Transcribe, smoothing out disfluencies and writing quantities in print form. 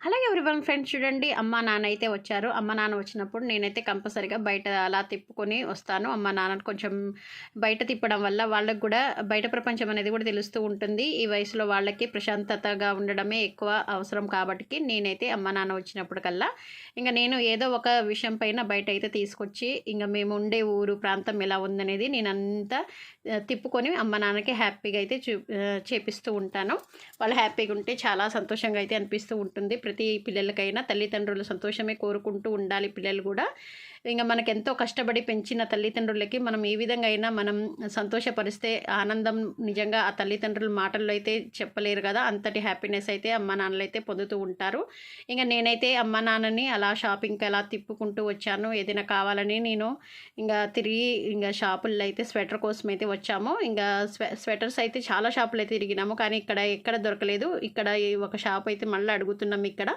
Hello everyone friends, చూడండి అమ్మ నాన్న అయితే వచ్చారు. అమ్మ నాన్న వచ్చినప్పుడు నేనైతే కంపల్సరీగా బయట అలా తిప్పుకొని వస్తాను. అమ్మ నాన్నని కొంచెం బయట తిప్పడం వల్ల వాళ్ళకి కూడా బయట ప్రపంచం అనేది కూడా తెలుస్తూ ఉంటుంది. ఈ వయసులో వాళ్ళకి ప్రశాంతతగా ఉండడమే ఎక్కువ అవసరం కాబట్టి నేనైతే అమ్మ నాన్న వచ్చినప్పుడు కల్లా ఇంకా నేను ఏదో ఒక విషయం పైన బయట అయితే తీసుకొచ్చి ఇంకా మేము ఉండే ఊరు ప్రాంతం ఎలా ఉందనేది నేనంతా తిప్పుకొని అమ్మ నాన్నకి హ్యాపీగా అయితే చేపిస్తూ ఉంటాను. వాళ్ళు హ్యాపీగా ఉంటే చాలా సంతోషంగా అయితే అనిపిస్తూ ఉంటుంది. ప్రతి పిల్లలకైనా తల్లిదండ్రుల సంతోషమే కోరుకుంటూ ఉండాలి పిల్లలు కూడా. ఇంకా మనకు ఎంతో కష్టపడి పెంచిన తల్లిదండ్రులకి మనం ఏ విధంగా అయినా మనం సంతోషపరిస్తే ఆనందం నిజంగా ఆ తల్లిదండ్రుల మాటల్లో అయితే చెప్పలేరు కదా. అంతటి హ్యాపీనెస్ అయితే అమ్మ నాన్నలు అయితే పొందుతూ ఉంటారు. ఇంకా నేనైతే అమ్మ నాన్నని అలా షాపింగ్కి అలా తిప్పుకుంటూ వచ్చాను. ఏదైనా కావాలని నేను ఇంకా తిరిగి ఇంకా షాపుల్లో అయితే స్వెటర్ కోసం అయితే వచ్చాము. ఇంకా స్వెటర్స్ అయితే చాలా షాపులు అయితే తిరిగినాము, కానీ ఇక్కడ ఎక్కడ దొరకలేదు. ఇక్కడ ఒక షాప్ అయితే మళ్ళీ అడుగుతున్నాం ఇక్కడ